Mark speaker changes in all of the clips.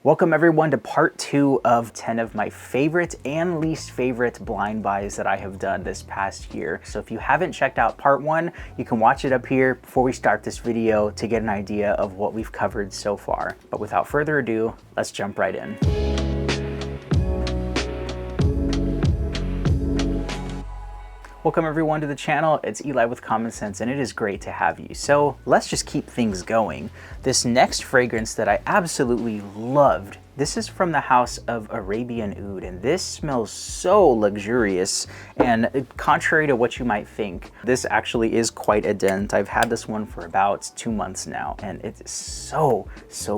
Speaker 1: Welcome everyone to part 2 of 10 of my favorite and least favorite blind buys that I have done this past year. So if you haven't checked out part 1, you can watch it up here before we start this video to get an idea of what we've covered so far. But without further ado, let's jump right in. Welcome everyone to the channel. It's Eli with Common Sense and it is great to have you. So let's just keep things going. This next fragrance that I absolutely loved, this is from the house of Arabian Oud, and this smells so luxurious. And contrary to what you might think, this actually is quite a dent. I've had this one for about 2 months now, and it's so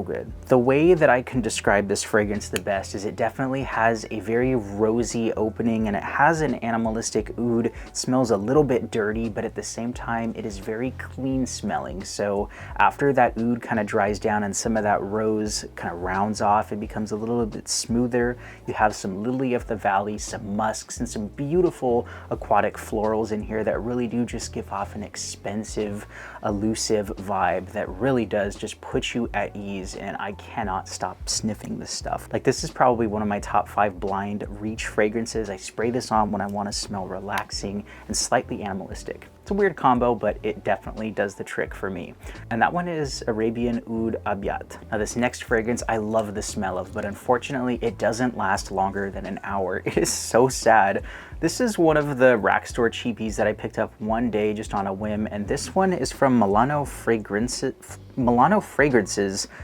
Speaker 1: good. The way that I can describe this fragrance the best is it definitely has a very rosy opening, and it has an animalistic oud. It smells a little bit dirty, but at the same time, it is very clean smelling. So after that oud kind of dries down and some of that rose kind of rounds off, it becomes a little bit smoother. You have some lily of the valley, some musks, and some beautiful aquatic florals in here that really do just give off an expensive, elusive vibe that really does just put you at ease, and I cannot stop sniffing this stuff. Like, this is probably one of my top 5 blind reach fragrances. I spray this on when I want to smell relaxing and slightly animalistic. It's a weird combo, but it definitely does the trick for me. And that one is Arabian Oud Abat. Now this next fragrance I love the smell of, but unfortunately it doesn't last longer than an hour. It is so sad. This is one of the rack store cheapies that I picked up one day just on a whim, and this one is from Milano Fragrances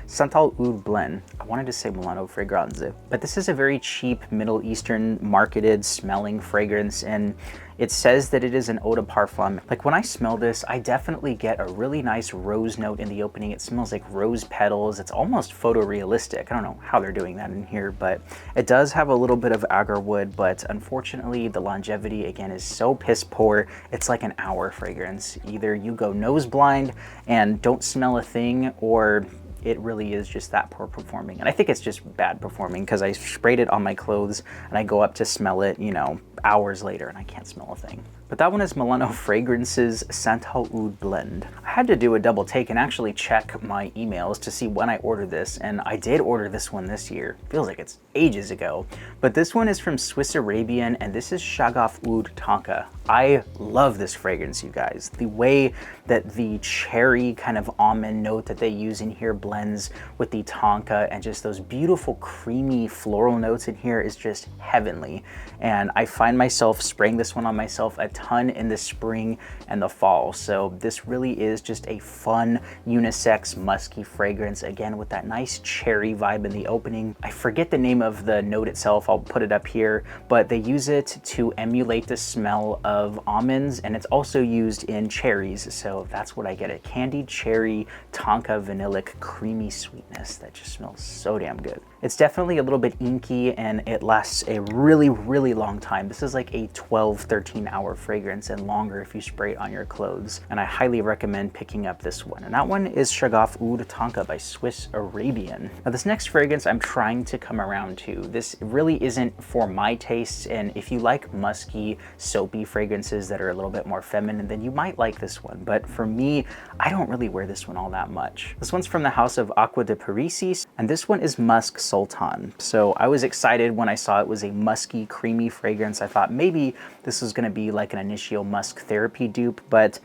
Speaker 1: Santal Oud Blend. I wanted to say Milano Fragranze, but this is a very cheap Middle Eastern marketed smelling fragrance, and it says that it is an eau de parfum. Like, when I smell this, I definitely get a really nice rose note in the opening. It smells like rose petals. It's almost photorealistic. I don't know how they're doing that in here, but it does have a little bit of agar wood, but unfortunately the longevity again is so piss poor. It's like an hour fragrance. Either you go nose blind and don't smell a thing, or it really is just that poor performing. And I think it's just bad performing because I sprayed it on my clothes and I go up to smell it, you know, hours later and I can't smell a thing. But that one is Milano Fragrances Santal Oud Blend. I had to do a double take and actually check my emails to see when I ordered this, and I did order this one this year. Feels like it's ages ago. But this one is from Swiss Arabian, and this is Shaghaf Oud Tonka. I love this fragrance, you guys. The way that the cherry kind of almond note that they use in here blends with the tonka, and just those beautiful creamy floral notes in here is just heavenly. And I find myself spraying this one on myself a ton in the spring and the fall. So this really is just a fun unisex musky fragrance, again with that nice cherry vibe in the opening. I forget the name of the note itself, I'll put it up here, but they use it to emulate the smell of almonds, and it's also used in cherries, so that's what I get, a candied cherry tonka vanillic creamy sweetness that just smells so damn good. It's definitely a little bit inky and it lasts a really long time. This is like a 12-13 hour fragrance and longer if you spray it on your clothes, and I highly recommend picking up this one. And that one is Shaghaf Oud Tonka by Swiss Arabian. Now this next fragrance I'm trying to come around to. This really isn't for my tastes, and if you like musky, soapy fragrances that are a little bit more feminine, then you might like this one. But for me, I don't really wear this one all that much. This one's from the house of Aqua de Parisis, and this one is Musk Sultan. So I was excited when I saw it was a musky, creamy fragrance. I thought maybe this was gonna be like an Initio Musk therapy dupe, but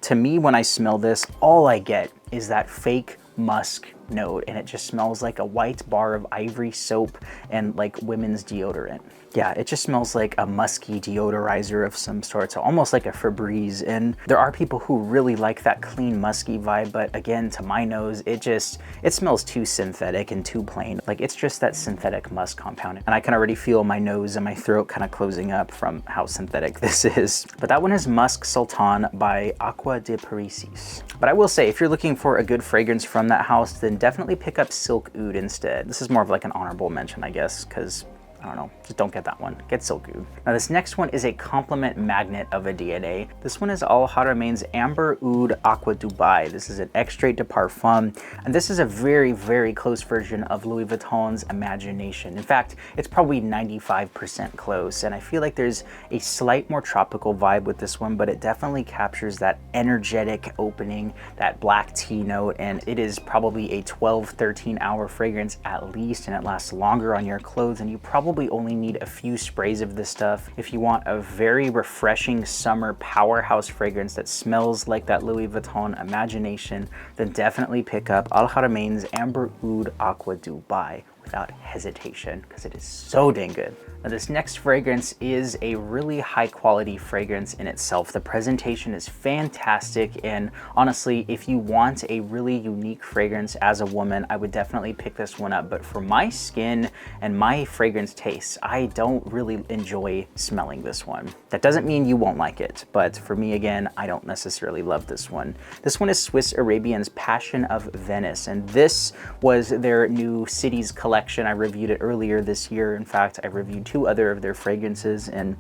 Speaker 1: to me, when I smell this, all I get is that fake musk note, and it just smells like a white bar of ivory soap and like women's deodorant. Yeah, it just smells like a musky deodorizer of some sort, so almost like a Febreze. And there are people who really like that clean musky vibe, but again, to my nose, it smells too synthetic and too plain. Like, it's just that synthetic musk compound, and I can already feel my nose and my throat kind of closing up from how synthetic this is. But that one is Musk Sultan by Aqua de Parisis. But I will say, if you're looking for a good fragrance from that house, then definitely pick up Silk Oud instead. This is more of like an honorable mention, I guess, because I don't know, just don't get that one. Get Silk Oud. Now this next one is a complement magnet of a DNA. This one is Al Haramain's Amber Oud Aqua Dubai. This is an extrait de parfum, and this is a very, very close version of Louis Vuitton's Imagination. In fact, it's probably 95% close, and I feel like there's a slight more tropical vibe with this one, but it definitely captures that energetic opening, that black tea note, and it is probably a 12-13 hour fragrance at least, and it lasts longer on your clothes, and you probably only need a few sprays of this stuff if you want a very refreshing summer powerhouse fragrance that smells like that Louis Vuitton Imagination. Then definitely pick up Al Haramain's Amber Oud Aqua Dubai without hesitation, because it is so dang good. Now this next fragrance is a really high quality fragrance in itself. The presentation is fantastic, and honestly, if you want a really unique fragrance as a woman, I would definitely pick this one up. But for my skin and my fragrance tastes, I don't really enjoy smelling this one. That doesn't mean you won't like it, but for me, again, I don't necessarily love this one. This one is Swiss Arabian's Passion of Venice, and this was their new cities collection. I reviewed it earlier this year. In fact, I reviewed 2 other of their fragrances, and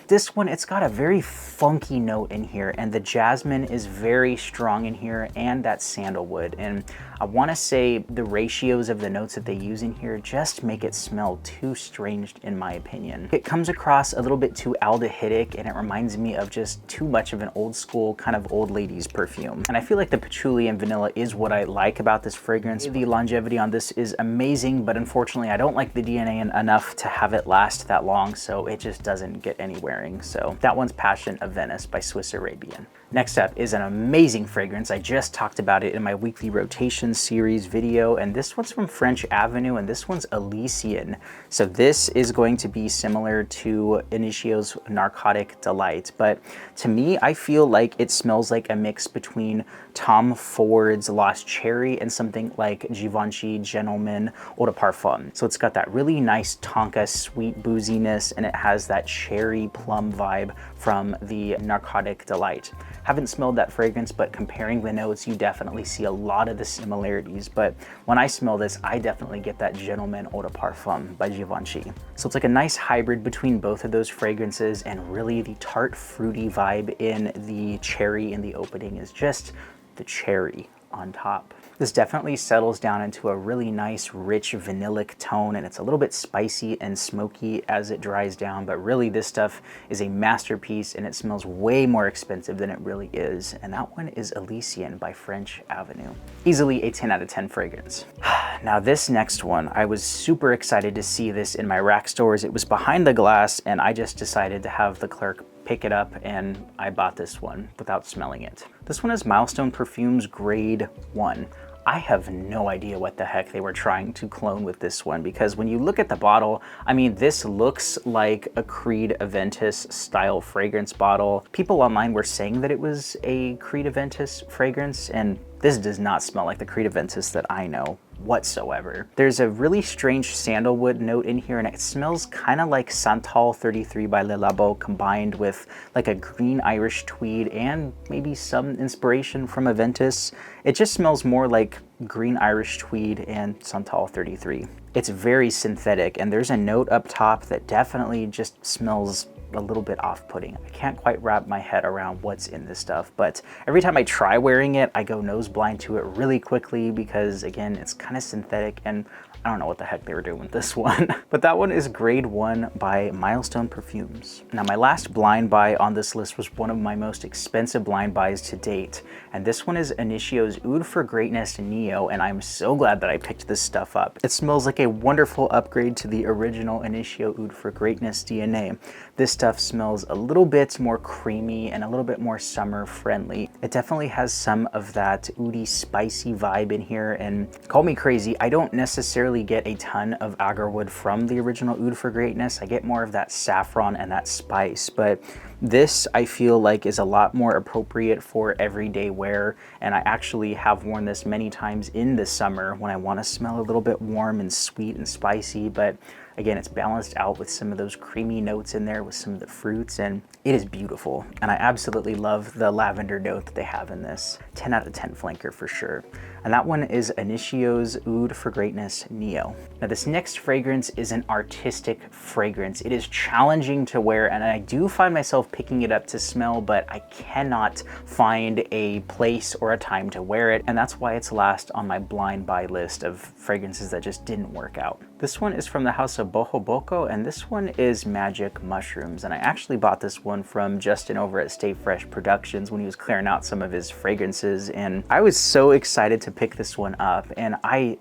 Speaker 1: this one, it's got a very funky note in here, and the jasmine is very strong in here, and that sandalwood. And I want to say the ratios of the notes that they use in here just make it smell too strange, in my opinion. It comes across a little bit too aldehydic, and it reminds me of just too much of an old school kind of old ladies perfume. And I feel like the patchouli and vanilla is what I like about this fragrance. The longevity on this is amazing, but unfortunately I don't like the DNA enough to have it last that long, so it just doesn't get any wearing. So that one's Passion of Venice by Swiss Arabian. Next up is an amazing fragrance. I just talked about it in my weekly rotation series video, and this one's from French Avenue, and this one's Elisian. So this is going to be similar to Initio's Narcotic Delight, but to me, I feel like it smells like a mix between Tom Ford's Lost Cherry and something like Givenchy Gentleman Eau de Parfum. So it's got that really nice Tonka sweet booziness, and it has that cherry plum vibe from the Narcotic Delight. Haven't smelled that fragrance, but comparing the notes, you definitely see a lot of the similarities. But when I smell this, I definitely get that Gentleman Eau de Parfum by Givenchy. So it's like a nice hybrid between both of those fragrances, and really the tart fruity vibe in the cherry in the opening is just the cherry on top. This definitely settles down into a really nice, rich vanillic tone, and it's a little bit spicy and smoky as it dries down, but really this stuff is a masterpiece, and it smells way more expensive than it really is. And that one is Elisian by French Avenue. Easily a 10 out of 10 fragrance. Now this next one, I was super excited to see this in my rack stores. It was behind the glass, and I just decided to have the clerk pick it up, and I bought this one without smelling it. This one is Milestone Perfumes Grade 1. I have no idea what the heck they were trying to clone with this one, because when you look at the bottle, I mean, this looks like a Creed Aventus style fragrance bottle. People online were saying that it was a Creed Aventus fragrance, and this does not smell like the Creed Aventus that I know whatsoever. There's a really strange sandalwood note in here, and it smells kind of like Santal 33 by Le Labo combined with like a green Irish tweed and maybe some inspiration from Aventus. It just smells more like green Irish tweed and Santal 33. It's very synthetic, and there's a note up top that definitely just smells a little bit off-putting. I can't quite wrap my head around what's in this stuff, but every time I try wearing it, I go nose blind to it really quickly because, again, it's kind of synthetic, and I don't know what the heck they were doing with this one. But that one is Grade 1 by Milestone Perfumes. Now, my last blind buy on this list was one of my most expensive blind buys to date, and this one is Initio's Oud for Greatness Neo, and I'm so glad that I picked this stuff up. It smells like a wonderful upgrade to the original Initio Oud for Greatness DNA. This stuff smells a little bit more creamy and a little bit more summer friendly. It definitely has some of that oudy spicy vibe in here, and call me crazy, I don't necessarily get a ton of agarwood from the original Oud for Greatness. I get more of that saffron and that spice, but This I feel like is a lot more appropriate for everyday wear, and I actually have worn this many times in the summer when I want to smell a little bit warm and sweet and spicy, but again, it's balanced out with some of those creamy notes in there with some of the fruits, and it is beautiful. And I absolutely love the lavender note that they have in this. 10 out of 10 flanker for sure. And that one is Initio's Oud for Greatness Neo. Now this next fragrance is an artistic fragrance. It is challenging to wear, and I do find myself picking it up to smell, but I cannot find a place or a time to wear it, and that's why it's last on my blind buy list of fragrances that just didn't work out. This one is from the house of Bohobo, and this one is Magic Mushrooms, and I actually bought this one from Justin over at Stay Fresh Productions when he was clearing out some of his fragrances, and I was so excited to pick this one up. And I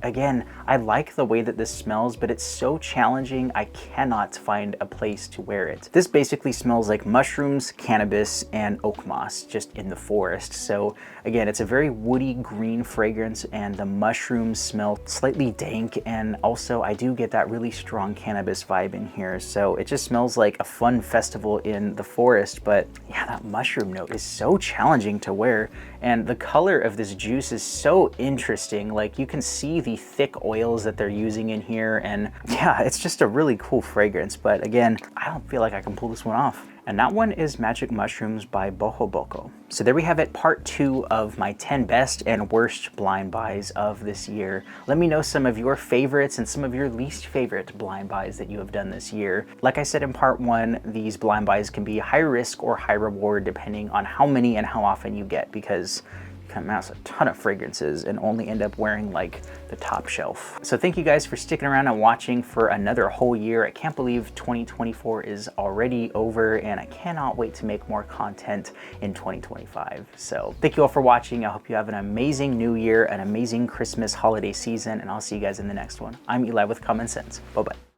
Speaker 1: like the way that this smells, but it's so challenging, I cannot find a place to wear it. This basically smells like mushrooms, cannabis, and oak moss just in the forest. So again, it's a very woody green fragrance, and the mushrooms smell slightly dank, and also I do get that really strong cannabis vibe in here. So it just smells like a fun festival in the forest. But yeah, that mushroom note is so challenging to wear, and the color of this juice is so interesting. Like, you can see the thick oils that they're using in here, and yeah, it's just a really cool fragrance. But again, I don't feel like I can pull this one off. And that one is Magic Mushrooms by Bohobo. So there we have it, part 2 of my 10 best and worst blind buys of this year. Let me know some of your favorites and some of your least favorite blind buys that you have done this year. Like I said in part 1, these blind buys can be high risk or high reward depending on how many and how often you get, because can amass a ton of fragrances and only end up wearing like the top shelf. So thank you guys for sticking around and watching for another whole year. I can't believe 2024 is already over, and I cannot wait to make more content in 2025. So thank you all for watching. I hope you have an amazing new year, an amazing Christmas holiday season, and I'll see you guys in the next one. I'm Eli with Common Sense. Bye-bye.